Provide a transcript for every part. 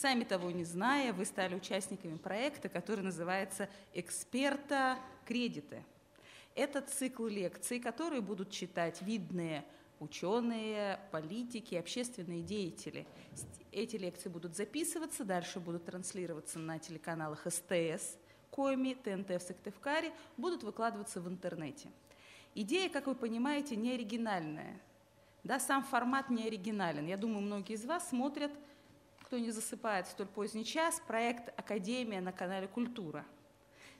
Сами того не зная, вы стали участниками проекта, который называется «Эксперта-кредиты». Это цикл лекций, которые будут читать видные ученые, политики, общественные деятели. Эти лекции будут записываться, дальше будут транслироваться на телеканалах СТС, Коми, ТНТ в Сыктывкаре, будут выкладываться в интернете. Идея, как вы понимаете, не оригинальная. Да, сам формат не оригинален. Я думаю, многие из вас смотрят, кто не засыпает в столь поздний час, проект «Академия» на канале «Культура».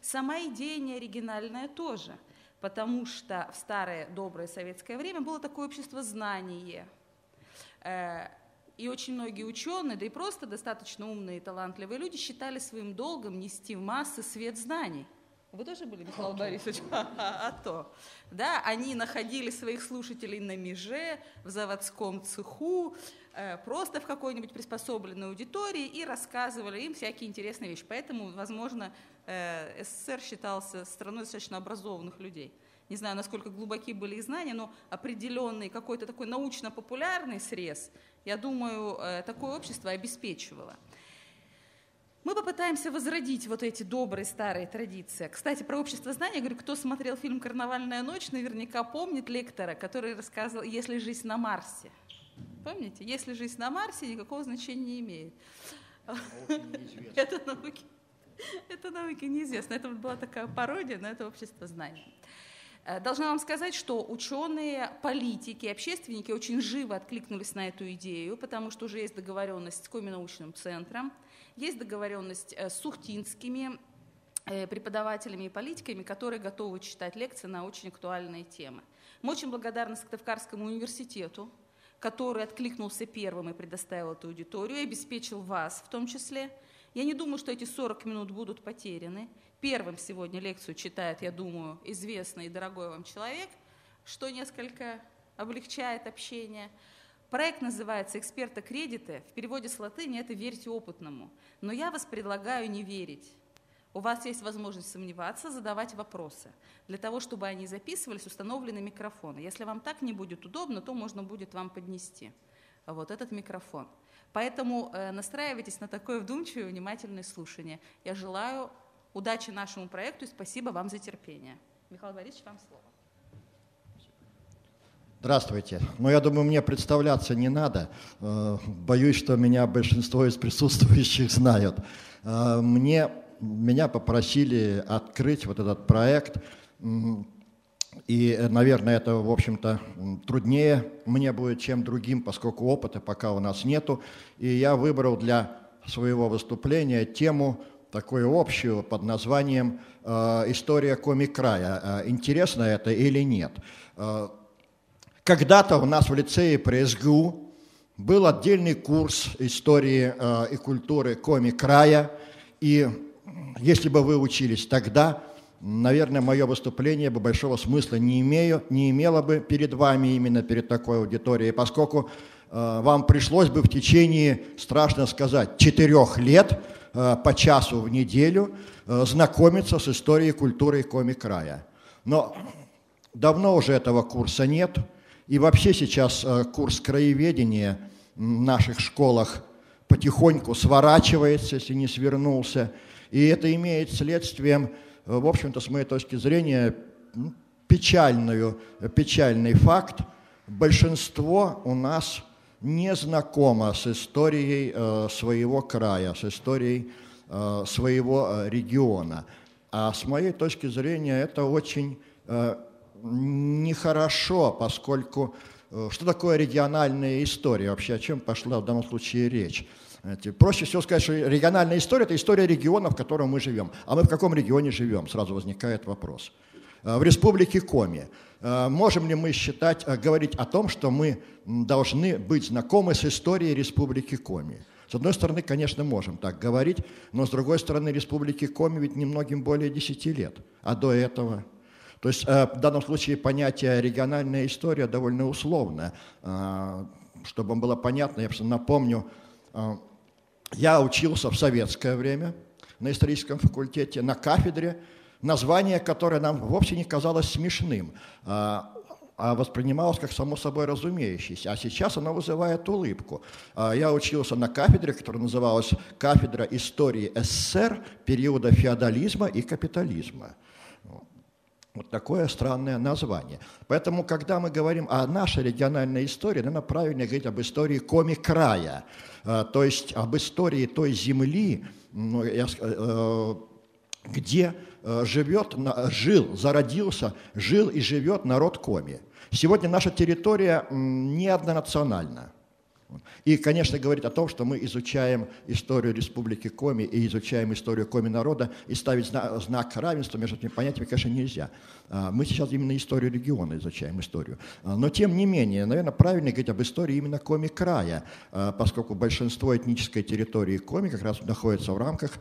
Сама идея не оригинальная тоже, потому что в старое доброе советское время было такое общество «Знание». И очень многие ученые, да и просто достаточно умные и талантливые люди считали своим долгом нести в массы свет знаний. Вы тоже были, Михаил Борисович? А то. Да, они находили своих слушателей на меже, в заводском цеху, просто в какой-нибудь приспособленной аудитории и рассказывали им всякие интересные вещи. Поэтому, возможно, СССР считался страной достаточно образованных людей. Не знаю, насколько глубоки были их знания, но определенный какой-то такой научно-популярный срез, я думаю, такое общество обеспечивало. Мы попытаемся возродить вот эти добрые старые традиции. Кстати, про общество знания, я говорю, кто смотрел фильм «Карнавальная ночь», наверняка помнит лектора, который рассказывал «Если жизнь на Марсе». Помните? «Если жизнь на Марсе» никакого значения не имеет. Это науке неизвестно. Это была такая пародия на это общество знания. Должна вам сказать, что ученые, политики, общественники очень живо откликнулись на эту идею, потому что уже есть договоренность с Коми-научным центром, есть договоренность с сухтинскими преподавателями и политиками, которые готовы читать лекции на очень актуальные темы. Мы очень благодарны Сыктывкарскому университету, который откликнулся первым и предоставил эту аудиторию, и обеспечил вас в том числе. Я не думаю, что эти 40 минут будут потеряны. Первым сегодня лекцию читает, я думаю, известный и дорогой вам человек, что несколько облегчает общение. Проект называется «Эксперта-кредиты». В переводе с латыни это «верьте опытному». Но я вас предлагаю не верить. У вас есть возможность сомневаться, задавать вопросы. Для того, чтобы они записывались, установлены микрофоны. Если вам так не будет удобно, то можно будет вам поднести вот этот микрофон. Поэтому настраивайтесь на такое вдумчивое и внимательное слушание. Я желаю удачи нашему проекту и спасибо вам за терпение. Михаил Борисович, вам слово. Здравствуйте. Ну, я думаю, мне представляться не надо. Боюсь, что меня большинство из присутствующих знают. Меня попросили открыть вот этот проект. И, наверное, это, в общем-то, труднее мне будет, чем другим, поскольку опыта пока у нас нету. И я выбрал для своего выступления тему такую общую под названием «История Коми-края». Интересно это или нет? Когда-то у нас в лицее при СГУ был отдельный курс истории и культуры Коми-края. И если бы вы учились тогда, наверное, мое выступление бы большого смысла не имело бы перед вами, именно перед такой аудиторией, поскольку вам пришлось бы в течение, страшно сказать, 4 лет по часу в неделю знакомиться с историей культуры Коми-края. Но давно уже этого курса нет, и вообще сейчас курс краеведения в наших школах потихоньку сворачивается, если не свернулся, и это имеет следствием, в общем-то, с моей точки зрения, печальный факт. Большинство у нас не знакомо с историей своего края, с историей своего региона. А с моей точки зрения это очень нехорошо, поскольку что такое региональная история вообще, о чем пошла в данном случае речь? Проще всего сказать, что региональная история – это история региона, в котором мы живем. А мы в каком регионе живем? Сразу возникает вопрос. В республике Коми. Можем ли мы говорить о том, что мы должны быть знакомы с историей республики Коми? С одной стороны, конечно, можем так говорить, но с другой стороны, республике Коми ведь немногим более 10 лет. А до этого? То есть в данном случае понятие «региональная история» довольно условное. Чтобы было понятно, я просто напомню, я учился в советское время на историческом факультете, на кафедре, название, которое нам вовсе не казалось смешным. воспринималось как само собой разумеющееся, а сейчас оно вызывает улыбку. Я учился на кафедре, которая называлась «Кафедра истории СССР периода феодализма и капитализма». Вот такое странное название. Поэтому, когда мы говорим о нашей региональной истории, наверное, правильно говорить об истории Коми-края, то есть об истории той земли, где зародился, жил и живет народ Коми. Сегодня наша территория не однонациональна. И, конечно, говорить о том, что мы изучаем историю Республики Коми и изучаем историю Коми-народа, и ставить знак равенства между этими понятиями, конечно, нельзя. Мы сейчас именно историю региона изучаем, историю. Но, тем не менее, наверное, правильно говорить об истории именно Коми-края, поскольку большинство этнической территории Коми как раз находится в рамках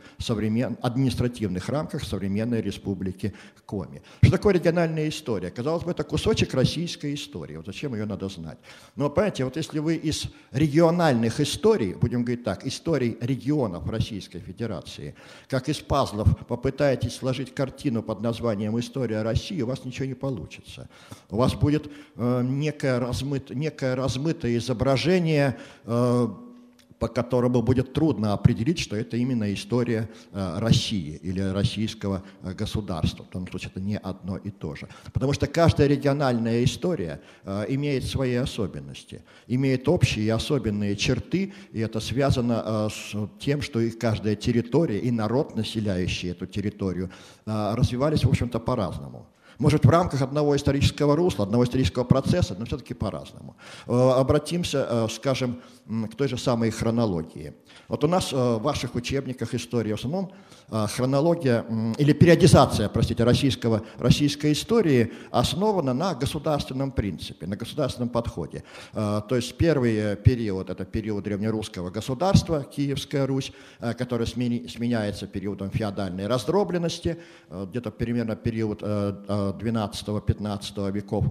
административных рамках современной Республики Коми. Что такое региональная история? Казалось бы, это кусочек российской истории. Вот зачем ее надо знать? Но, понимаете, вот если вы из региональных историй, будем говорить так, историй регионов Российской Федерации, как из пазлов попытаетесь сложить картину под названием «История России», у вас ничего не получится. У вас будет некое размытое изображение, по которому будет трудно определить, что это именно история России или российского государства. В том случае это не одно и то же. Потому что каждая региональная история имеет свои особенности, имеет общие и особенные черты, и это связано с тем, что и каждая территория, и народ, населяющий эту территорию, развивались, в общем-то, по-разному. Может, в рамках одного исторического русла, одного исторического процесса, но все-таки по-разному. Обратимся, скажем, к той же самой хронологии. Вот у нас в ваших учебниках истории в основном хронология или периодизация, простите, российской истории основана на государственном принципе, на государственном подходе. То есть первый период – это период древнерусского государства, Киевская Русь, который сменяется периодом феодальной раздробленности, где-то примерно период XII-XV веков.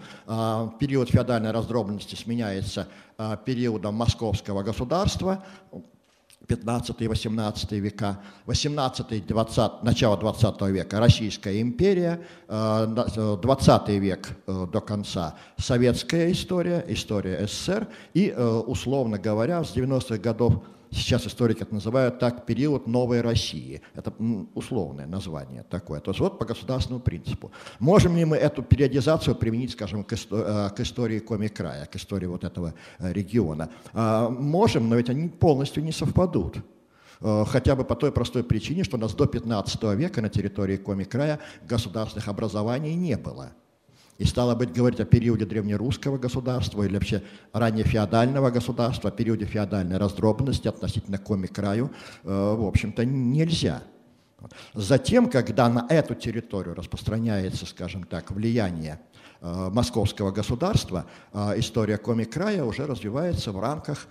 Период феодальной раздробленности сменяется периодом московского государства, 15 и 18 века, 18-20, начало 20 века Российская империя, 20 век до конца советская история, история СССР и, условно говоря, с 90-х годов, сейчас историки это называют так, период новой России. Это условное название такое. То есть вот по государственному принципу. Можем ли мы эту периодизацию применить, скажем, к истории Коми-края, к истории вот этого региона? Можем, но ведь они полностью не совпадут. Хотя бы по той простой причине, что у нас до 15 века на территории Коми-края государственных образований не было. И стало быть, говорить о периоде древнерусского государства или вообще раннефеодального государства, о периоде феодальной раздробленности относительно Коми-краю, в общем-то, нельзя. Затем, когда на эту территорию распространяется, скажем так, влияние московского государства, история Коми-края уже развивается в рамках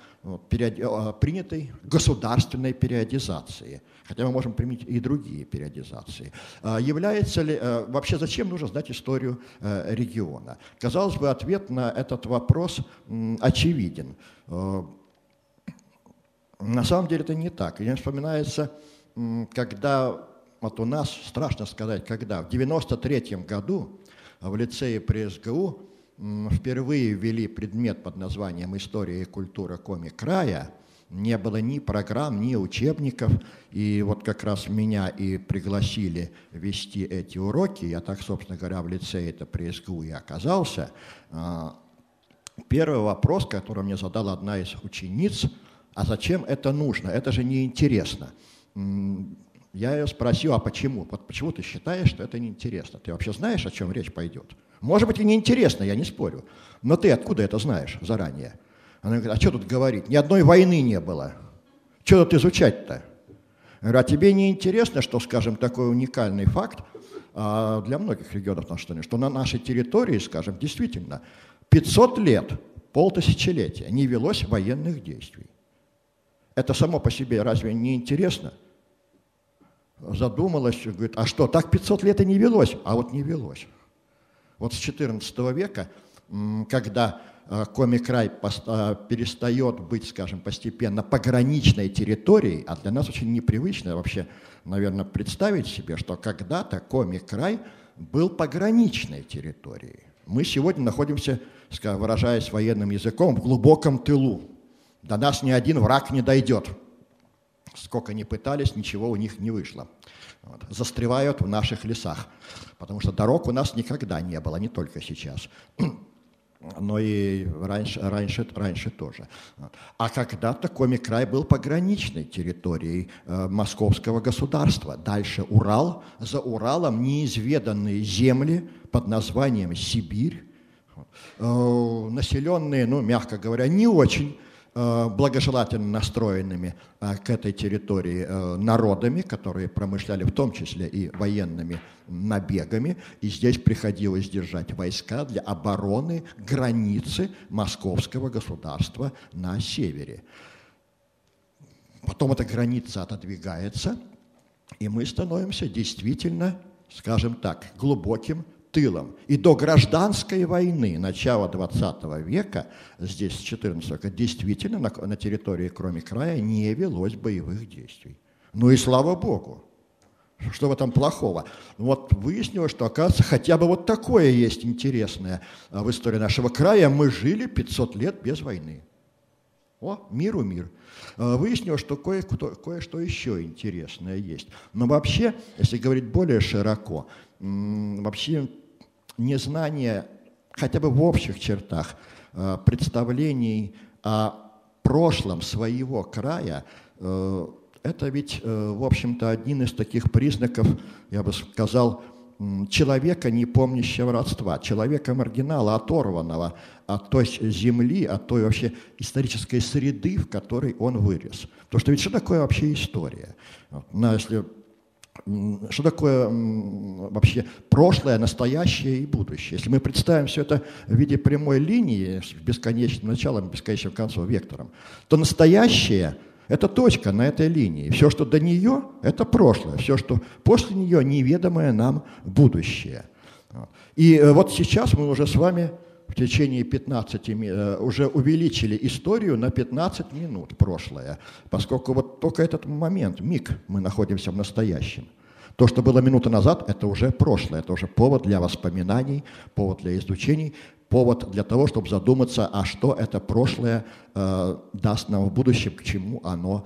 принятой государственной периодизации. Хотя мы можем применить и другие периодизации. Является ли, вообще зачем нужно знать историю региона? Казалось бы, ответ на этот вопрос очевиден. На самом деле это не так. Мне вспоминается, когда, вот у нас, страшно сказать, когда, в 1993 году в лицее при СГУ впервые ввели предмет под названием «История и культура Коми-края». Не было ни программ, ни учебников, и вот как раз меня и пригласили вести эти уроки. Я так, собственно говоря, в лицее это при СГУ и оказался. Первый вопрос, который мне задала одна из учениц: а зачем это нужно? Это же неинтересно. Я ее спросил, а почему? Вот почему ты считаешь, что это неинтересно? Ты вообще знаешь, о чем речь пойдет? Может быть, и неинтересно, я не спорю. Но ты откуда это знаешь заранее? Она говорит: а что тут говорить? Ни одной войны не было. Что тут изучать-то? Я говорю: а тебе не интересно, что, скажем, такой уникальный факт для многих регионов нашей страны, что на нашей территории, скажем, действительно 500 лет, полтысячелетия не велось военных действий. Это само по себе разве не интересно? Задумалась, говорит: а что, так 500 лет и не велось? А вот не велось. Вот с XIV века, когда Коми-край перестает быть, скажем, постепенно пограничной территорией, а для нас очень непривычно вообще, наверное, представить себе, что когда-то Коми-край был пограничной территорией. Мы сегодня находимся, выражаясь военным языком, в глубоком тылу. До нас ни один враг не дойдет. Сколько ни пытались, ничего у них не вышло. Вот. Застревают в наших лесах, потому что дорог у нас никогда не было, не только сейчас, но и раньше тоже. А когда-то Коми-край был пограничной территорией московского государства. Дальше Урал, за Уралом неизведанные земли под названием Сибирь, населенные, мягко говоря, не очень благожелательно настроенными к этой территории народами, которые промышляли в том числе и военными набегами, и здесь приходилось держать войска для обороны границы московского государства на севере. Потом эта граница отодвигается, и мы становимся действительно, скажем так, глубоким тылом. И до гражданской войны, начала 20 века, здесь с 14 века, действительно на территории Коми-края не велось боевых действий. Ну и слава Богу. Что в этом плохого? Вот выяснилось, что, оказывается, хотя бы вот такое есть интересное в истории нашего края. Мы жили 500 лет без войны. О, миру мир. Выяснилось, что кое-что еще интересное есть. Но вообще, если говорить более широко, вообще незнание, хотя бы в общих чертах, представлений о прошлом своего края, это ведь, в общем-то, один из таких признаков, я бы сказал, человека, не помнящего родства, человека-маргинала, оторванного от той земли, от той вообще исторической среды, в которой он вырос. Потому что ведь что такое вообще история? Что такое вообще прошлое, настоящее и будущее? Если мы представим все это в виде прямой линии с бесконечным началом, бесконечным концом, вектором, то настоящее – это точка на этой линии. Все, что до нее – это прошлое. Все, что после нее – неведомое нам будущее. И вот сейчас мы уже с вами в течение 15 минут уже увеличили историю на 15 минут прошлое, поскольку вот только этот момент, миг, мы находимся в настоящем. То, что было минуту назад, это уже прошлое, это уже повод для воспоминаний, повод для изучений, повод для того, чтобы задуматься, а что это прошлое даст нам в будущем, к чему оно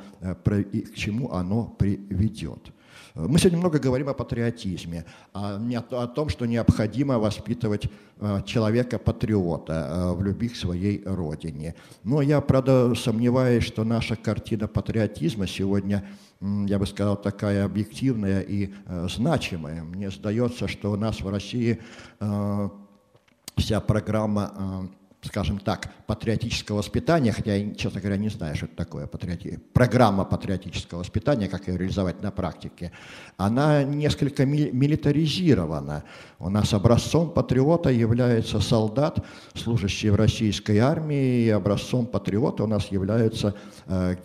приведет. Мы сегодня много говорим о патриотизме, о том, что необходимо воспитывать человека-патриота в любви к своей родине. Но я, правда, сомневаюсь, что наша картина патриотизма сегодня, я бы сказал, такая объективная и значимая. Мне сдается, что у нас в России вся программа, скажем так, патриотического воспитания, хотя я, честно говоря, не знаю, что это такое программа патриотического воспитания, как ее реализовать на практике, она несколько милитаризирована. У нас образцом патриота является солдат, служащий в российской армии, и образцом патриота у нас являются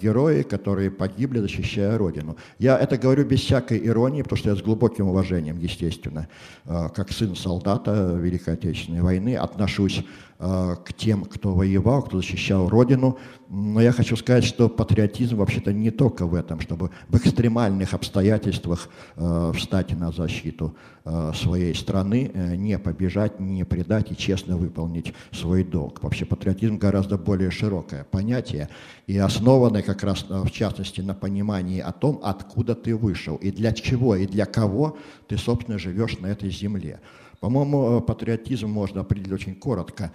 герои, которые погибли, защищая Родину. Я это говорю без всякой иронии, потому что я с глубоким уважением, естественно, как сын солдата Великой Отечественной войны, отношусь к тем, кто воевал, кто защищал Родину. Но я хочу сказать, что патриотизм вообще-то не только в этом, чтобы в экстремальных обстоятельствах встать на защиту своей страны, не побежать, не предать и честно выполнить свой долг. Вообще патриотизм гораздо более широкое понятие и основанное как раз в частности на понимании о том, откуда ты вышел и для чего и для кого ты, собственно, живешь на этой земле. По-моему, патриотизм можно определить очень коротко.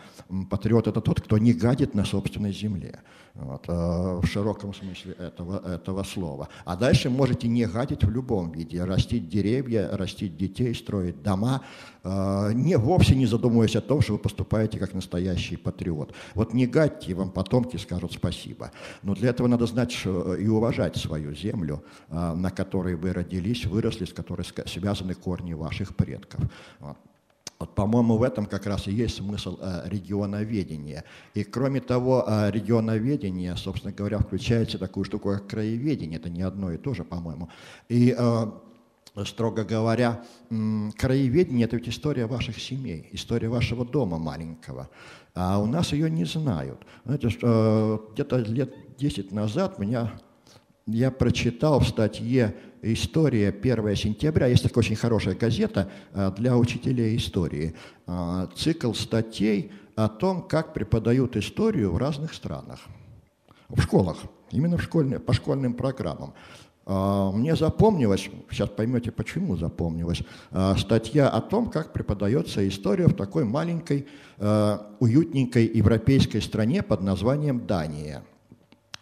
Патриот – это тот, кто не гадит на собственной земле, вот, в широком смысле этого слова. А дальше можете не гадить в любом виде, растить деревья, растить детей, строить дома, вовсе не задумываясь о том, что вы поступаете как настоящий патриот. Вот не гадьте, и вам потомки скажут спасибо. Но для этого надо знать и уважать свою землю, на которой вы родились, выросли, с которой связаны корни ваших предков. Вот, по-моему, в этом как раз и есть смысл регионоведения. И кроме того, регионоведение, собственно говоря, включает в такую штуку, как краеведение. Это не одно и то же, по-моему. И, строго говоря, краеведение – это ведь история ваших семей, история вашего дома маленького. А у нас ее не знают. Знаете, где-то лет 10 назад меня я прочитал в статье «История 1 сентября». Есть такая очень хорошая газета для учителей истории. Цикл статей о том, как преподают историю в разных странах. В школах, именно по школьным программам. Мне запомнилась, сейчас поймете, почему запомнилась, статья о том, как преподается история в такой маленькой, уютненькой европейской стране под названием Дания.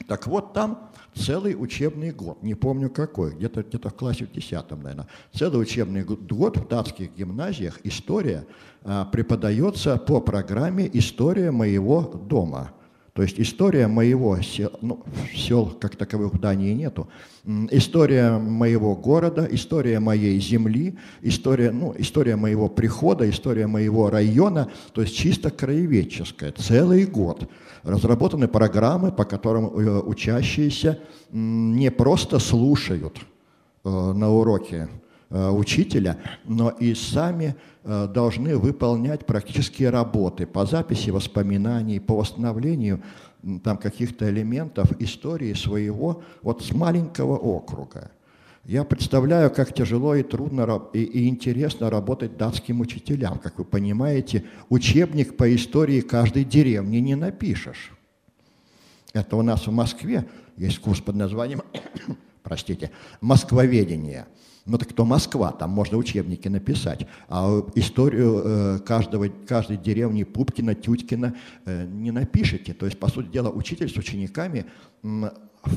Так вот, там целый учебный год, не помню какой, где-то в классе в 10-м, наверное, целый учебный год в датских гимназиях история преподается по программе «История моего дома». То есть история моего села, ну, сел как таковых в Дании нету, история моего города, история моей земли, история моего прихода, история моего района, то есть чисто краеведческая, целый год. Разработаны программы, по которым учащиеся не просто слушают на уроке учителя, но и сами должны выполнять практические работы по записи воспоминаний, по восстановлению там каких-то элементов истории своего вот с маленького округа. Я представляю, как тяжело и трудно и интересно работать датским учителям. Как вы понимаете, учебник по истории каждой деревни не напишешь. Это у нас в Москве есть курс под названием, «Москвоведение». Ну так то Москва, там можно учебники написать, а историю каждой деревни Пупкина, Тюткина не напишите. То есть, по сути дела, учитель с учениками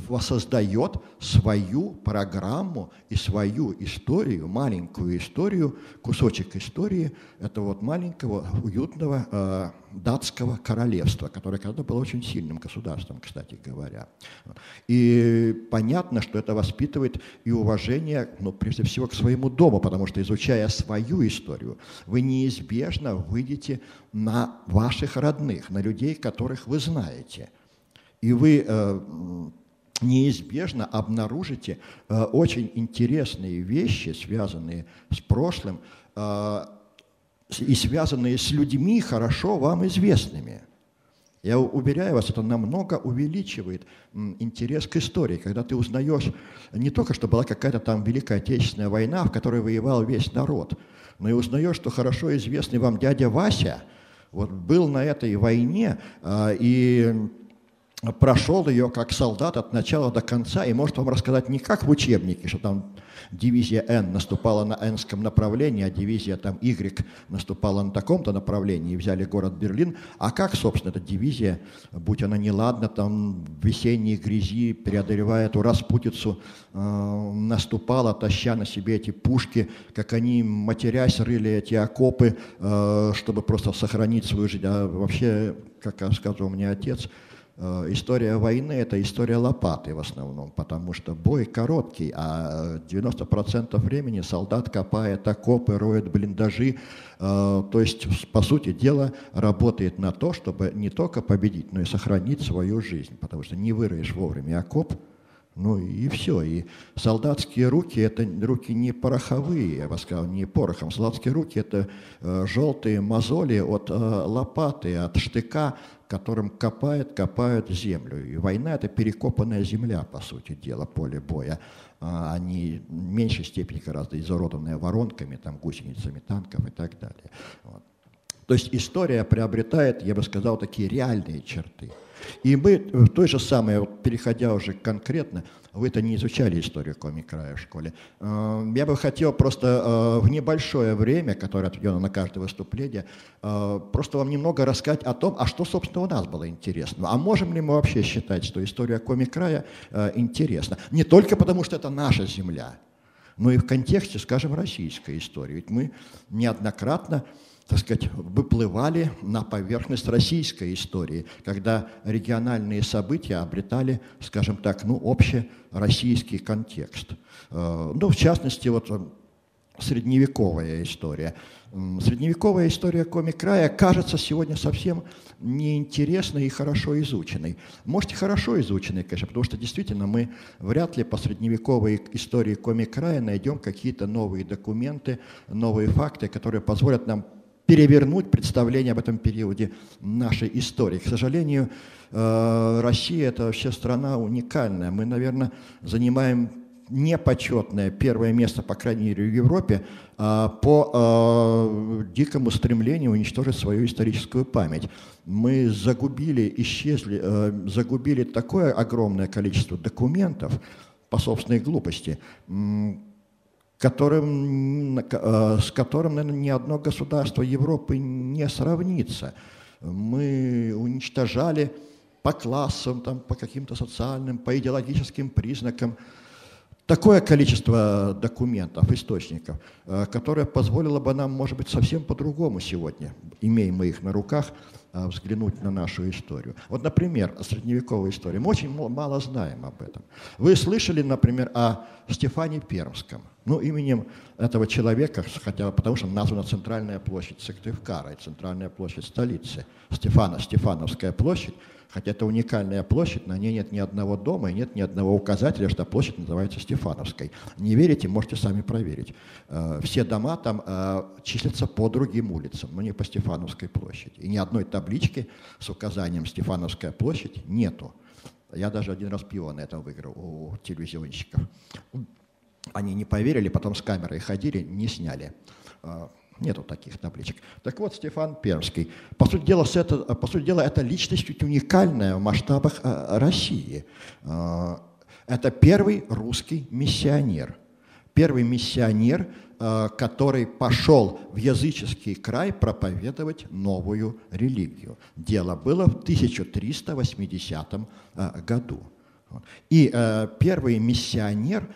воссоздает свою программу и свою историю, маленькую историю, кусочек истории этого вот маленького, уютного датского королевства, которое когда-то было очень сильным государством, кстати говоря. И понятно, что это воспитывает и уважение, ну, прежде всего, к своему дому, потому что, изучая свою историю, вы неизбежно выйдете на ваших родных, на людей, которых вы знаете. И вы неизбежно обнаружите очень интересные вещи, связанные с прошлым и связанные с людьми, хорошо вам известными. Я уверяю вас, это намного увеличивает интерес к истории, когда ты узнаешь не только, что была какая-то там Великая Отечественная война, в которой воевал весь народ, но и узнаешь, что хорошо известный вам дядя Вася вот был на этой войне и прошел ее как солдат от начала до конца и может вам рассказать не как в учебнике, что там дивизия Н наступала на Энском направлении, а дивизия там Y наступала на таком-то направлении и взяли город Берлин, а как, собственно, эта дивизия, будь она неладна, там в весенней грязи, преодолевая эту распутицу, наступала, таща на себе эти пушки, как они, матерясь, рыли эти окопы, чтобы просто сохранить свою жизнь. А вообще, как сказал мне отец, история войны – это история лопаты в основном, потому что бой короткий, а 90% времени солдат копает окопы, роет блиндажи, то есть, по сути дела, работает на то, чтобы не только победить, но и сохранить свою жизнь, потому что не выроешь вовремя окоп, ну и все. И солдатские руки – это руки не пороховые, я бы сказал, не порохом. Солдатские руки – это желтые мозоли от лопаты, от штыка, которым копают землю. И война – это перекопанная земля, по сути дела, поле боя. Они в меньшей степени гораздо изуродованные воронками, там, гусеницами танков и так далее. Вот. То есть история приобретает, я бы сказал, такие реальные черты. И мы в той же самой, вот переходя уже конкретно, вы-то не изучали историю Коми-края в школе. Я бы хотел просто в небольшое время, которое отведено на каждое выступление, просто вам немного рассказать о том, а что, собственно, у нас было интересно. А можем ли мы вообще считать, что история Коми-края интересна? Не только потому, что это наша земля, но и в контексте, скажем, российской истории. Ведь мы неоднократно, так сказать, выплывали на поверхность российской истории, когда региональные события обретали, скажем так, ну, общероссийский контекст. Ну, в частности, вот средневековая история. Средневековая история Коми-края кажется сегодня совсем неинтересной и хорошо изученной. Может, и хорошо изученной, конечно, потому что действительно мы вряд ли по средневековой истории Коми-края найдем какие-то новые документы, новые факты, которые позволят нам перевернуть представление об этом периоде нашей истории. К сожалению, Россия – это вообще страна уникальная. Мы, наверное, занимаем непочетное первое место, по крайней мере, в Европе, по дикому стремлению уничтожить свою историческую память. Мы загубили такое огромное количество документов по собственной глупости, с которым, наверное, ни одно государство Европы не сравнится. Мы уничтожали по классам, там, по каким-то социальным, по идеологическим признакам такое количество документов, источников, которое позволило бы нам, может быть, совсем по-другому сегодня, имея мы их на руках, взглянуть на нашу историю. Вот, например, о средневековой истории. Мы очень мало знаем об этом. Вы слышали, например, о Стефане Пермском? Ну, именем этого человека, хотя потому что названа центральная площадь Сыктывкара, центральная площадь столицы, Стефановская площадь, хотя это уникальная площадь, на ней нет ни одного дома и нет ни одного указателя, что площадь называется Стефановской. Не верите, можете сами проверить. Все дома там числятся по другим улицам, но не по Стефановской площади. И ни одной таблички с указанием «Стефановская площадь» нету. Я даже один раз пиво на этом выиграл у телевизионщиков. Они не поверили, потом с камерой ходили, не сняли. Нету таких табличек. Так вот, Стефан Пермский. По сути дела, это личность уникальная в масштабах России. Это первый русский миссионер. Первый миссионер, который пошел в языческий край проповедовать новую религию. Дело было в 1380 году. И первый миссионер,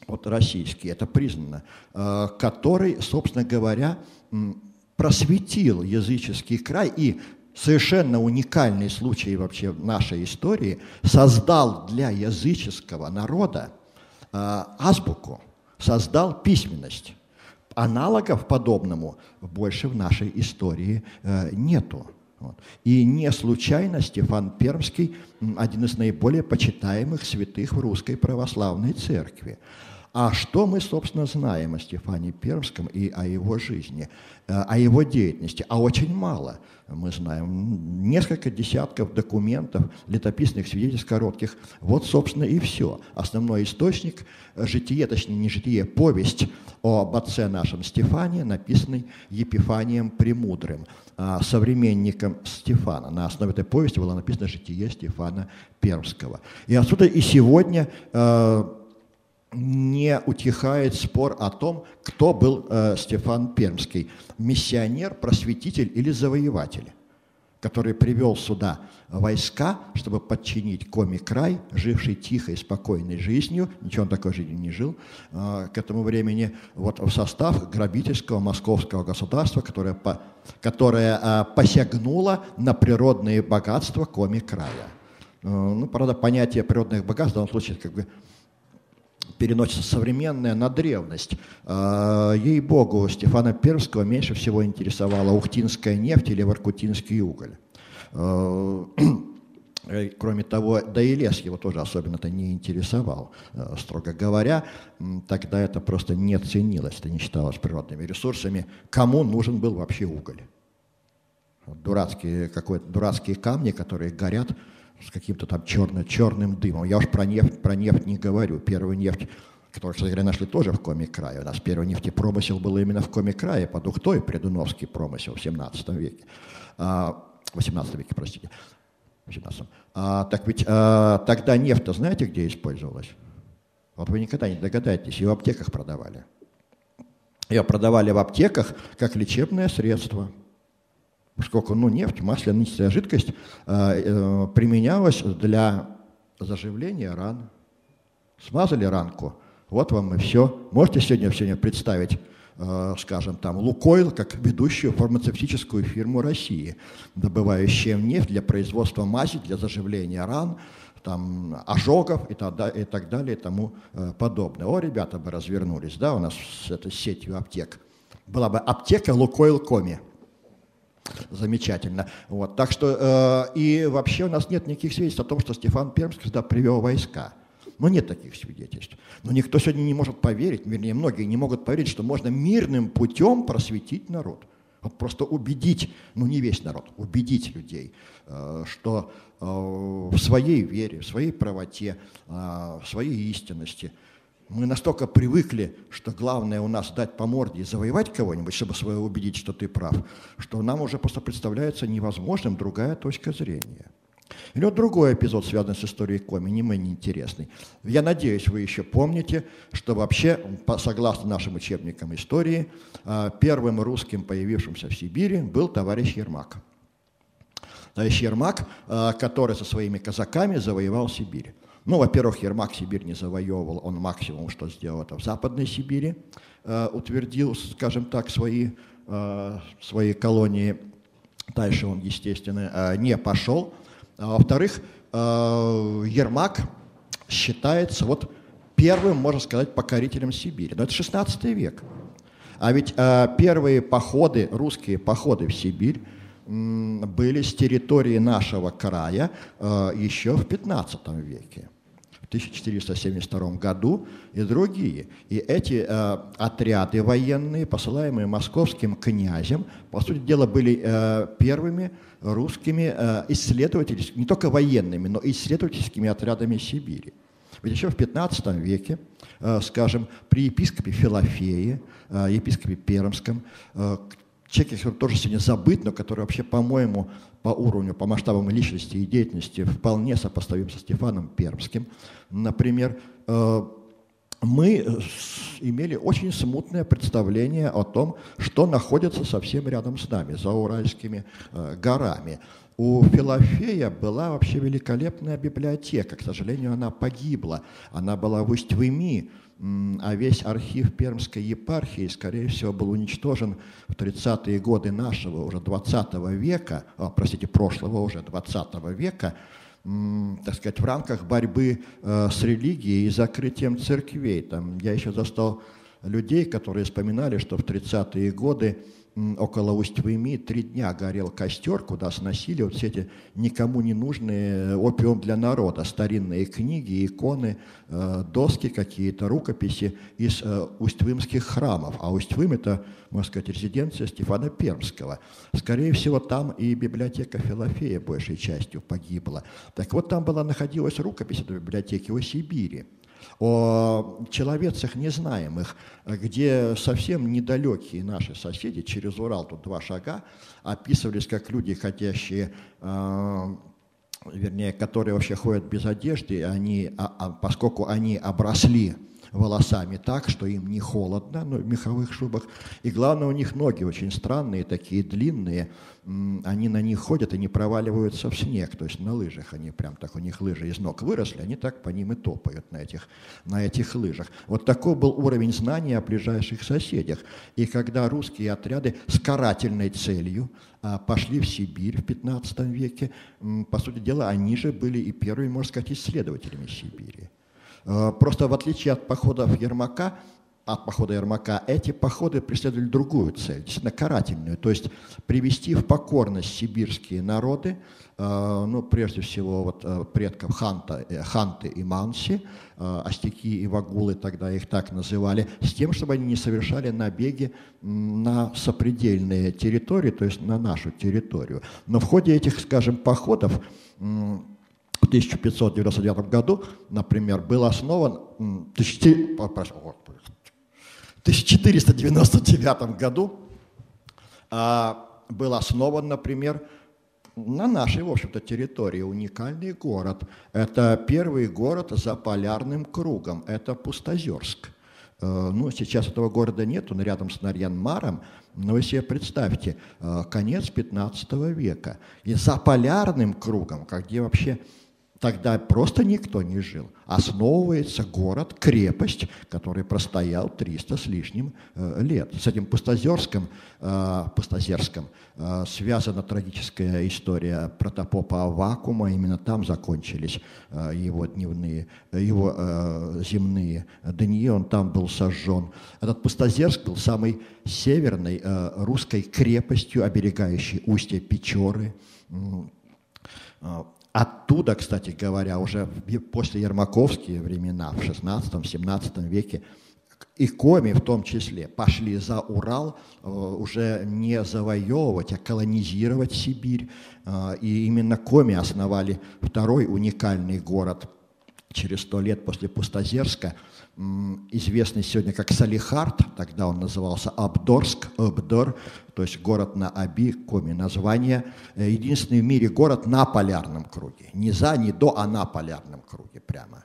вот российский, это признано, который, собственно говоря, просветил языческий край и совершенно уникальный случай вообще в нашей истории, создал для языческого народа азбуку, создал письменность. Аналогов подобному больше в нашей истории нету. И не случайно Стефан Пермский один из наиболее почитаемых святых в Русской Православной Церкви. А что мы, собственно, знаем о Стефане Пермском и о его жизни, о его деятельности? А очень мало. Мы знаем несколько десятков документов, летописных свидетельств коротких. Вот, собственно, и все. Основной источник – житие, точнее, не житие, повесть об отце нашем Стефане, написанный Епифанием Премудрым, современником Стефана. На основе этой повести было написано житие Стефана Пермского. И отсюда и сегодня не утихает спор о том, кто был Стефан Пермский. Миссионер, просветитель или завоеватель, который привел сюда войска, чтобы подчинить Коми-край, живший тихой, спокойной жизнью, ничего он такой жизнью не жил, к этому времени, вот в состав грабительского московского государства, которое посягнуло на природные богатства Коми-края. Ну, правда, понятие природных богатств в данном случае как бы переносится современная на древность. Ей-богу, Стефана Пермского меньше всего интересовала ухтинская нефть или воркутинский уголь. Кроме того, да и лес его тоже особенно-то не интересовал. Строго говоря, тогда это просто не ценилось, это не считалось природными ресурсами. Кому нужен был вообще уголь? Дурацкие камни, которые горят с каким-то там черным дымом. Я уж про нефть не говорю. Первую нефть, которую, кстати говоря, нашли тоже в Коми-крае. У нас первый нефтепромысел был именно в Коми-крае, под Ухтой, Придуновский промысел в 17 веке. 18 веке, простите. В 17. Так ведь тогда нефть-то знаете, где использовалась? Вот вы никогда не догадаетесь, ее в аптеках продавали. Ее продавали в аптеках как лечебное средство. Поскольку нефть, масляная жидкость применялась для заживления ран. Смазали ранку, вот вам и все. Можете сегодня представить, скажем, там, «Лукойл» как ведущую фармацевтическую фирму России, добывающую нефть для производства мази, для заживления ран, там, ожогов и так далее и тому подобное. О, ребята бы развернулись, да, у нас с этой сетью аптек. Была бы аптека «Лукойл Коми». Замечательно. Вот. Так что и вообще у нас нет никаких свидетельств о том, что Стефан Пермский сюда привел войска. Но нет таких свидетельств. Но никто сегодня не может поверить, вернее, многие не могут поверить, что можно мирным путем просветить народ. Вот просто убедить, не весь народ, убедить людей, что в своей вере, в своей правоте, в своей истинности мы настолько привыкли, что главное у нас дать по морде и завоевать кого-нибудь, чтобы свое убедить, что ты прав, что нам уже просто представляется невозможным другая точка зрения. Или вот другой эпизод, связанный с историей Коми, не менее интересный. Я надеюсь, вы еще помните, что вообще, согласно нашим учебникам истории, первым русским, появившимся в Сибири, был товарищ Ермак. Товарищ Ермак, который со своими казаками завоевал Сибирь. Во-первых, Ермак Сибирь не завоевывал, он максимум, что сделал, это в Западной Сибири, утвердил, скажем так, свои колонии. Дальше он, естественно, не пошел. Во-вторых, Ермак считается первым, можно сказать, покорителем Сибири. Но это 16 век. А ведь первые походы, русские походы в Сибирь были с территории нашего края еще в 15 веке. В 1472 году и другие. И эти отряды военные, посылаемые московским князем, по сути дела, были первыми русскими исследовательскими, не только военными, но и исследовательскими отрядами Сибири. Ведь еще в 15 веке, скажем, при епископе Филофее, епископе Пермском, человек, который тоже сегодня забыт, но который вообще, по-моему, по уровню, по масштабам личности и деятельности вполне сопоставим со Стефаном Пермским. Например, мы имели очень смутное представление о том, что находится совсем рядом с нами, за Уральскими горами. У Филофея была вообще великолепная библиотека. К сожалению, она погибла. Она была в Усть-Выми, а весь архив Пермской епархии, скорее всего, был уничтожен в 30-е годы нашего уже 20 века, прошлого уже 20 века, так сказать, в рамках борьбы с религией и закрытием церквей. Я еще застал людей, которые вспоминали, что в 30-е годы около Усть-Выми 3 дня горел костер, куда сносили все эти никому не нужные опиум для народа, старинные книги, иконы, доски какие-то, рукописи из усть-вымских храмов. А Усть-Вым – это, можно сказать, резиденция Стефана Пермского. Скорее всего, там и библиотека Филофея большей частью погибла. Так вот, там находилась рукопись этой библиотеки о Сибири, о человецах незнаемых, где совсем недалекие наши соседи, через Урал, тут 2 шага, описывались как люди, ходящие, которые вообще ходят без одежды, поскольку они обросли волосами так, что им не холодно, в меховых шубах. И главное, у них ноги очень странные, такие длинные. Они на них ходят и не проваливаются в снег. То есть на лыжах они прям так, у них лыжи из ног выросли, они так по ним и топают на этих лыжах. Вот такой был уровень знания о ближайших соседях. И когда русские отряды с карательной целью пошли в Сибирь в 15 веке, по сути дела, они же были и первыми, можно сказать, исследователями Сибири. Просто в отличие от похода Ермака, эти походы преследовали другую цель, действительно карательную, то есть привести в покорность сибирские народы, прежде всего предков Ханты и Манси, Остяки и Вагулы, тогда их так называли, с тем, чтобы они не совершали набеги на сопредельные территории, то есть на нашу территорию. Но в ходе этих, скажем, походов в 1599 году, например, был основан, в 1499 году был основан, например, на нашей, в общем-то, территории уникальный город. Это первый город за полярным кругом, это Пустозерск. Сейчас этого города нет, он рядом с Нарьян-Маром, но вы себе представьте, конец 15 века. И за полярным кругом, где вообще тогда просто никто не жил, основывается город, крепость, который простоял 300 с лишним лет. С этим Пустозерском связана трагическая история протопопа Аввакума. Именно там закончились его земные дни, он там был сожжен. Этот Пустозерск был самой северной русской крепостью, оберегающей устье Печоры. Оттуда, кстати говоря, уже после ермаковские времена, в XVI-XVII веке, и коми в том числе пошли за Урал уже не завоевывать, а колонизировать Сибирь. И именно коми основали второй уникальный город через 100 лет после Пустозерска, известный сегодня как Салихард, тогда он назывался Абдорск, Абдор, то есть город на Аби, коми название. Единственный в мире город на полярном круге. Не за, не до, а на полярном круге прямо.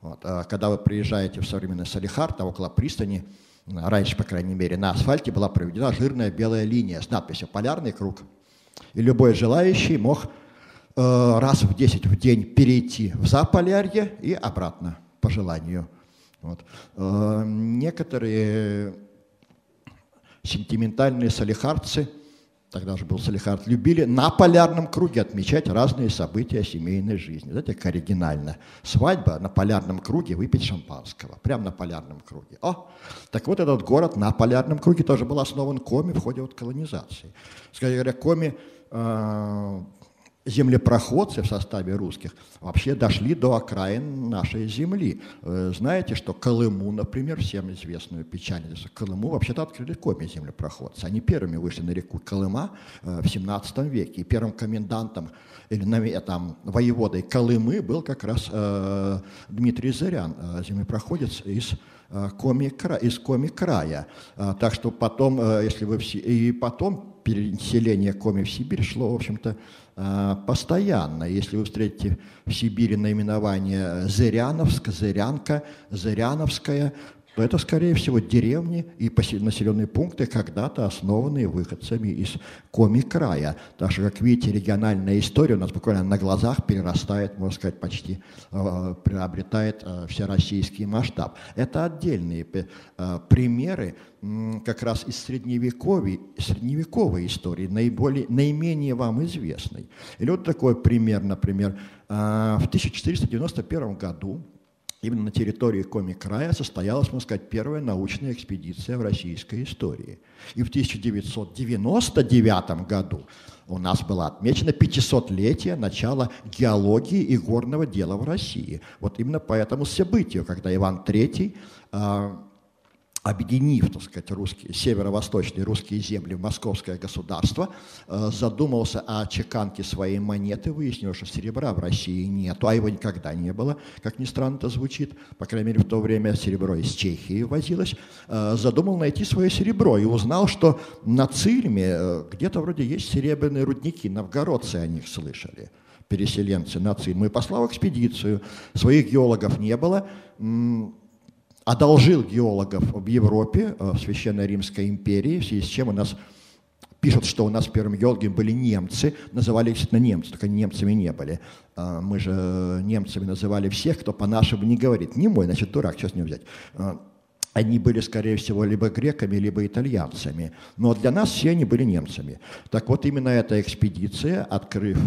Вот. Когда вы приезжаете в современный Салихард, там около пристани, раньше, по крайней мере, на асфальте была проведена жирная белая линия с надписью «Полярный круг». И любой желающий мог раз в 10 в день перейти в Заполярье и обратно, по желанию. Вот. Некоторые сентиментальные салихардцы, тогда же был Салихард, любили на полярном круге отмечать разные события семейной жизни. Знаете, как оригинально. Свадьба на полярном круге, выпить шампанского. Прямо на полярном круге. Так вот этот город на полярном круге тоже был основан коми в ходе колонизации. Скажем говоря, коми, землепроходцы в составе русских вообще дошли до окраин нашей земли. Знаете, что Колыму, например, всем известную печальницу Колыму, вообще-то открыли коми землепроходцы. Они первыми вышли на реку Колыма в 17 веке. И первым комендантом или там, воеводой Колымы был как раз Дмитрий Зырян, землепроходец из Коми-края. Так что потом, если вы и потом переселение коми в Сибирь шло, в общем-то, постоянно. Если вы встретите в Сибири наименование Зыряновск, Зырянка, Зыряновская, то это, скорее всего, деревни и населенные пункты, когда-то основанные выходцами из Коми-края. Так что, как видите, региональная история у нас буквально на глазах перерастает, можно сказать, почти приобретает всероссийский масштаб. Это отдельные примеры как раз из средневековой истории, наименее вам известной. Или вот такой пример, например, в 1491 году именно на территории Коми-края состоялась, можно сказать, первая научная экспедиция в российской истории. И в 1999 году у нас было отмечено 500-летие начала геологии и горного дела в России. Вот именно по этому событию, когда Иван III, объединив, так сказать, северо-восточные русские земли в московское государство, задумался о чеканке своей монеты, выяснил, что серебра в России нету, а его никогда не было, как ни странно это звучит, по крайней мере, в то время серебро из Чехии возилось, задумал найти свое серебро и узнал, что на Цильме где-то вроде есть серебряные рудники, новгородцы о них слышали, переселенцы на Цильму, и послал экспедицию, своих геологов не было, одолжил геологов в Европе, в Священной Римской империи, в связи с чем у нас пишут, что у нас первыми геологами были немцы, называли их, естественно, немцы, только немцами не были. Мы же немцами называли всех, кто по-нашему не говорит. Не мой, значит, дурак, что с ним взять? Они были, скорее всего, либо греками, либо итальянцами. Но для нас все они были немцами. Так вот, именно эта экспедиция, открыв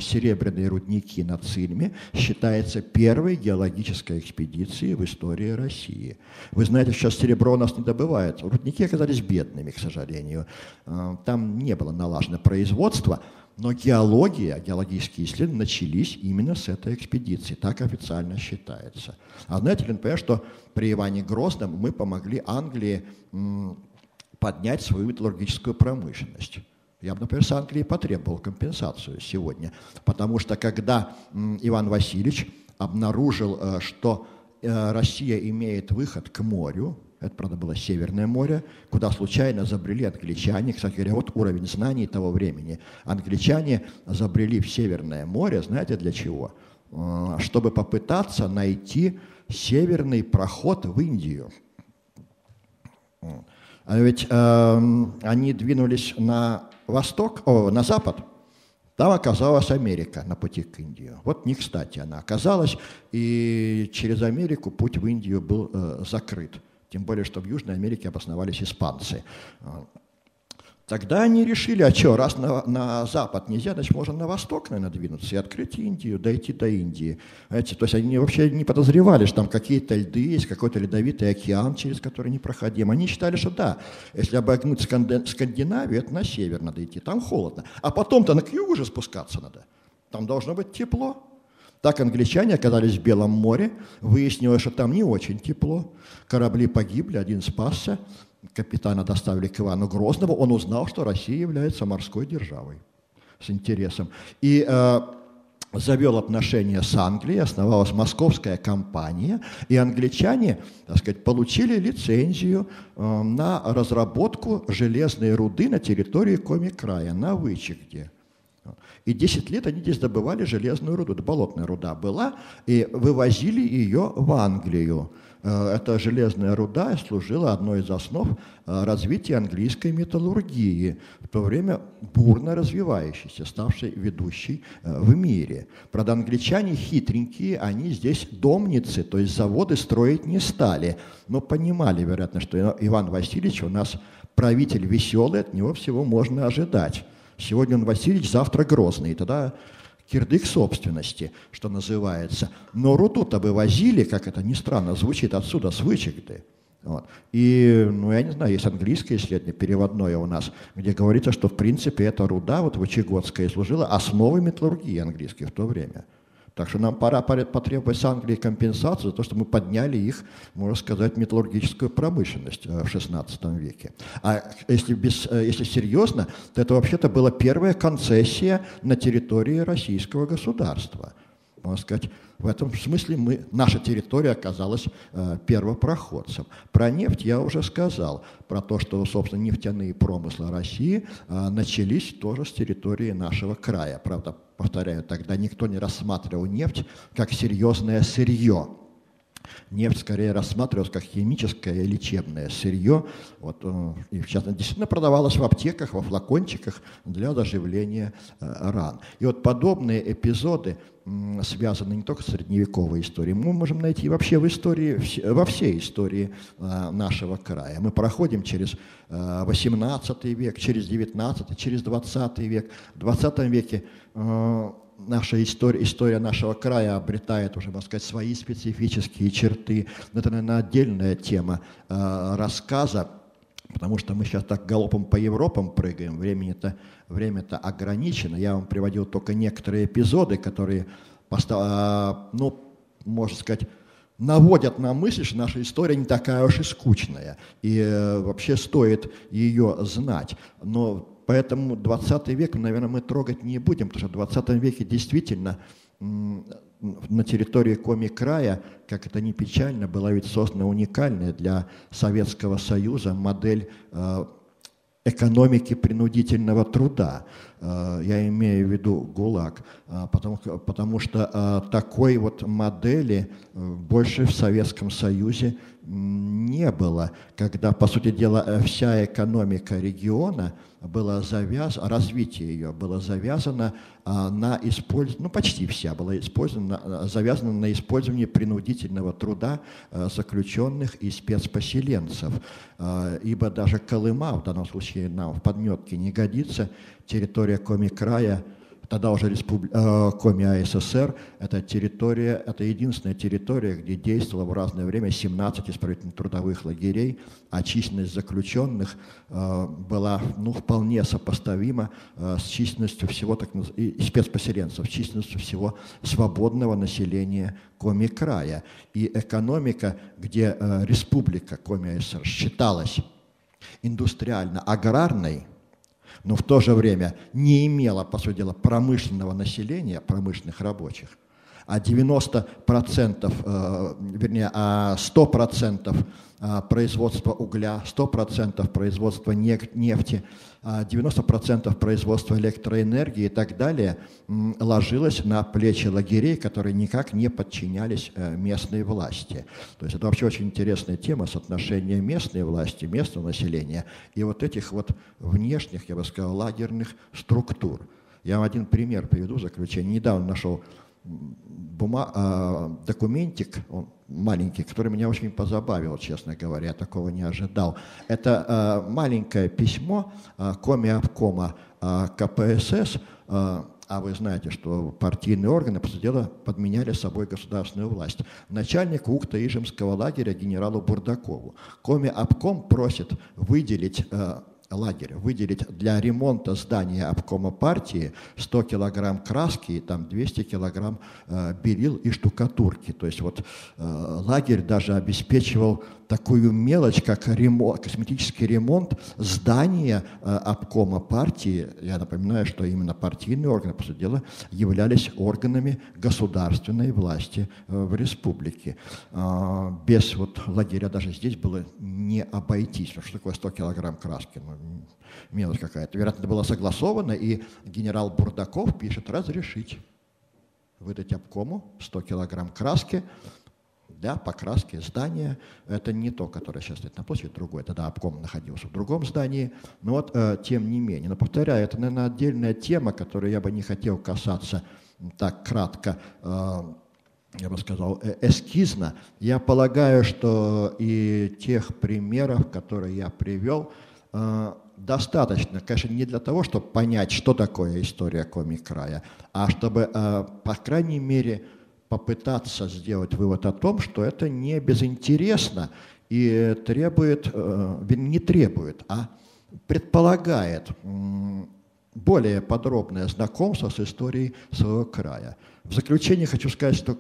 серебряные рудники на Цильме, считается первой геологической экспедицией в истории России. Вы знаете, сейчас серебро у нас не добывают. Рудники оказались бедными, к сожалению. Там не было налажено производство, но геологические исследования начались именно с этой экспедиции, так официально считается. А знаете ли, например, что при Иване Грозном мы помогли Англии поднять свою металлургическую промышленность. Я бы, например, с Англии потребовал компенсацию сегодня, потому что когда Иван Васильевич обнаружил, что Россия имеет выход к морю, это, правда, было Северное море, куда случайно забрели англичане. Кстати говоря, вот уровень знаний того времени. Англичане забрели в Северное море, знаете, для чего? Чтобы попытаться найти северный проход в Индию. А ведь они двинулись на восток, на запад. Там оказалась Америка на пути к Индии. Вот не кстати она оказалась, и через Америку путь в Индию был закрыт. Тем более, что в Южной Америке обосновались испанцы. Тогда они решили, а что, раз на запад нельзя, значит, можно на восток, наверное, двинуться и открыть Индию, дойти до Индии. Знаете, то есть они вообще не подозревали, что там какие-то льды есть, какой-то ледовитый океан, через который непроходим. Они считали, что да, если обогнуть Скандинавию, это на север надо идти, там холодно. А потом-то к югу же спускаться надо. Там должно быть тепло. Так англичане оказались в Белом море, выяснилось, что там не очень тепло, корабли погибли, один спасся, капитана доставили к Ивану Грозному, он узнал, что Россия является морской державой с интересом. И завел отношения с Англией, основалась московская компания, и англичане, так сказать, получили лицензию на разработку железной руды на территории Коми-края, на Вычегде. И 10 лет они здесь добывали железную руду. Это болотная руда была, и вывозили ее в Англию. Эта железная руда служила одной из основ развития английской металлургии, в то время бурно развивающейся, ставшей ведущей в мире. Правда, англичане хитренькие, они здесь домницы, то есть заводы строить не стали, но понимали, вероятно, что Иван Васильевич у нас правитель веселый, от него всего можно ожидать. Сегодня он Васильевич, завтра Грозный, и тогда кирдык собственности, что называется. Но руду-то вывозили, как это ни странно звучит, отсюда, с Вычегды. Вот. И, я не знаю, есть английское исследование, переводное у нас, где говорится, что, в принципе, эта руда, вычегодская, служила основой металлургии английской в то время. Так что нам пора потребовать с Англии компенсацию за то, что мы подняли их, можно сказать, металлургическую промышленность в XVI веке. А если серьезно, то это вообще-то была первая концессия на территории российского государства. Можно сказать, в этом смысле наша территория оказалась первопроходцем. Про нефть я уже сказал, про то, что, собственно, нефтяные промыслы России начались тоже с территории нашего края. Правда, повторяю, тогда никто не рассматривал нефть как серьезное сырье. Нефть скорее рассматривалась как химическое и лечебное сырье. И, в частности, действительно продавалась в аптеках, во флакончиках для заживления ран. И подобные эпизоды связаны не только с средневековой историей, мы можем найти вообще во всей истории нашего края. Мы проходим через XVIII век, через XIX, через XX век. В XX веке наша история нашего края обретает уже, можно сказать, свои специфические черты. Это, наверное, отдельная тема рассказа, потому что мы сейчас так галопом по Европам прыгаем, время-то ограничено. Я вам приводил только некоторые эпизоды, которые, можно сказать, наводят на мысль, что наша история не такая уж и скучная, и вообще стоит ее знать. Но поэтому 20 век, наверное, мы трогать не будем, потому что в 20 веке действительно на территории Коми-края, как это ни печально, была ведь создана уникальная для Советского Союза модель экономики принудительного труда. Я имею в виду ГУЛАГ, потому что такой модели больше в Советском Союзе не было, когда, по сути дела, вся экономика региона была завязана, развитие ее было завязано на использование, почти вся была завязана на использовании принудительного труда заключенных и спецпоселенцев. Ибо даже Колыма, в данном случае нам в подметке не годится, территория Коми-края, тогда уже Коми-АССР, это единственная территория, где действовало в разное время 17 исправительных трудовых лагерей, а численность заключенных была вполне сопоставима с численностью всего и спецпоселенцев, с численностью всего свободного населения Коми-края. И экономика, где республика Коми-АССР считалась индустриально-аграрной, но в то же время не имела, по сути дела, промышленного населения, промышленных рабочих, а 100% производства угля, 100% производства нефти, 90% производства электроэнергии и так далее ложилось на плечи лагерей, которые никак не подчинялись местной власти. То есть это вообще очень интересная тема соотношения местной власти, местного населения и этих внешних, я бы сказал, лагерных структур. Я вам один пример приведу в заключение. Недавно нашел документик, он маленький, который меня очень позабавил, честно говоря, я такого не ожидал. Это маленькое письмо Коми-обкома КПСС, а вы знаете, что партийные органы, по сути дела, подменяли собой государственную власть. Начальник Ухта-Ижемского лагеря генералу Бурдакову. Коми-обком просит выделить лагерь, выделить для ремонта здания обкома партии 100 килограмм краски и там 200 килограмм белил и штукатурки. То есть вот лагерь даже обеспечивал такую мелочь, как косметический ремонт здания обкома партии. Я напоминаю, что именно партийные органы, по сути дела, являлись органами государственной власти в республике. Без вот лагеря даже здесь было не обойтись. Что такое 100 килограмм краски? Мелочь какая-то. Вероятно, это было согласовано, и генерал Бурдаков пишет: разрешить выдать обкому 100 килограмм краски для покраски здания. Это не то, которое сейчас стоит на площади, другое. Тогда обком находился в другом здании. Но вот, тем не менее. Но, повторяю, это, наверное, отдельная тема, которую я бы не хотел касаться так кратко, я бы сказал, эскизно. Я полагаю, что и тех примеров, которые я привел, достаточно, конечно, не для того, чтобы понять, что такое история Коми-края, а чтобы, по крайней мере, попытаться сделать вывод о том, что это не безинтересно и требует, не требует, а предполагает более подробное знакомство с историей своего края. В заключение хочу сказать, что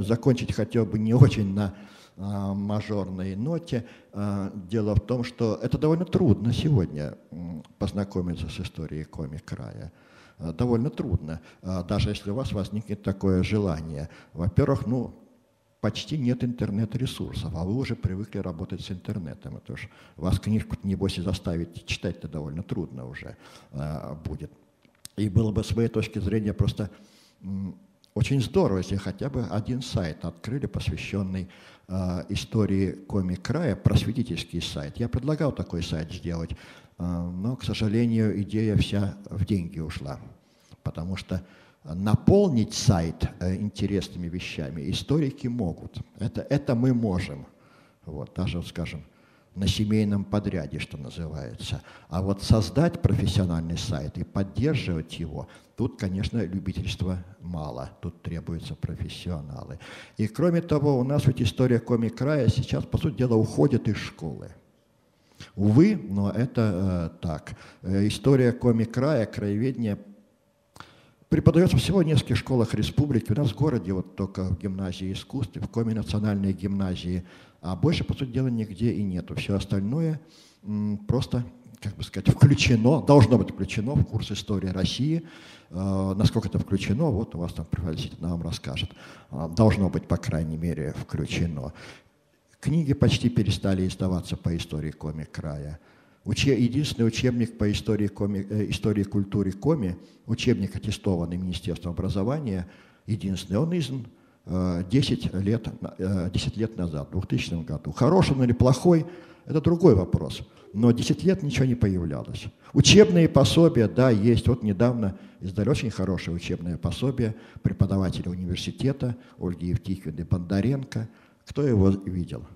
закончить хотел бы не очень на мажорной ноте. Дело в том, что это довольно трудно сегодня познакомиться с историей Коми-края. Довольно трудно, даже если у вас возникнет такое желание. Во-первых, почти нет интернет-ресурсов, а вы уже привыкли работать с интернетом. Это уж вас книжку-то, небось, и заставить читать-то довольно трудно уже будет. И было бы с моей точки зрения просто очень здорово, если хотя бы один сайт открыли, посвященный истории Коми-края, просветительский сайт. Я предлагал такой сайт сделать, но, к сожалению, идея вся в деньги ушла, потому что наполнить сайт интересными вещами историки могут. Это мы можем, вот, даже, скажем, на семейном подряде, что называется. А вот создать профессиональный сайт и поддерживать его, тут, конечно, любительства мало, тут требуются профессионалы. И кроме того, у нас ведь история Коми-края сейчас, по сути дела, уходит из школы. Увы, но это так. История Коми-края, краеведение преподается всего в нескольких школах республики. У нас в городе вот только в гимназии искусств, в Коми-национальной гимназии, а больше, по сути дела, нигде и нету. Все остальное просто, как бы сказать, включено, должно быть включено в курс истории России. Насколько это включено, вот у вас там преподаватель вам расскажет. Должно быть, по крайней мере, включено. Книги почти перестали издаваться по истории Коми-края. Единственный учебник по истории и культуре Коми, учебник, аттестованный Министерством образования, единственный, он издан 10 лет назад, в 2000 году. Хороший он или плохой, это другой вопрос. Но 10 лет ничего не появлялось. Учебные пособия, да, есть. Вот недавно издали очень хорошее учебное пособие преподавателя университета Ольги Евтихиевны Бондаренко. Кто его видел?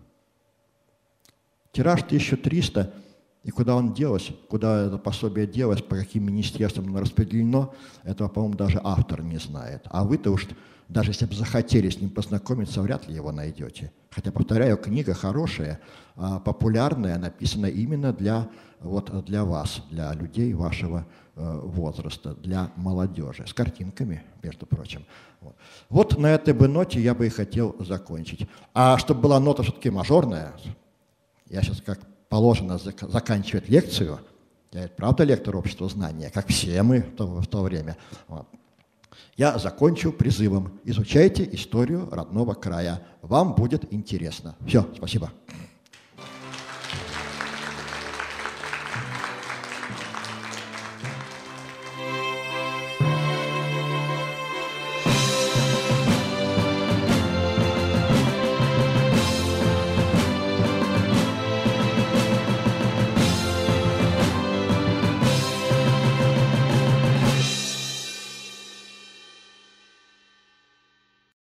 Тираж 1300. И куда он делось, куда это пособие делось, по каким министерствам оно распределено, этого, по-моему, даже автор не знает. А вы-то уж, даже если бы захотели с ним познакомиться, вряд ли его найдете. Хотя, повторяю, книга хорошая, популярная, написана именно для вас, для людей вашего возраста, для молодежи, с картинками, между прочим. Вот на этой бы ноте я бы и хотел закончить. А чтобы была нота все-таки мажорная, я сейчас как положено заканчивать лекцию, я правда лектор общества знания, как все мы в то время, я закончу призывом: изучайте историю родного края, вам будет интересно. Все, спасибо.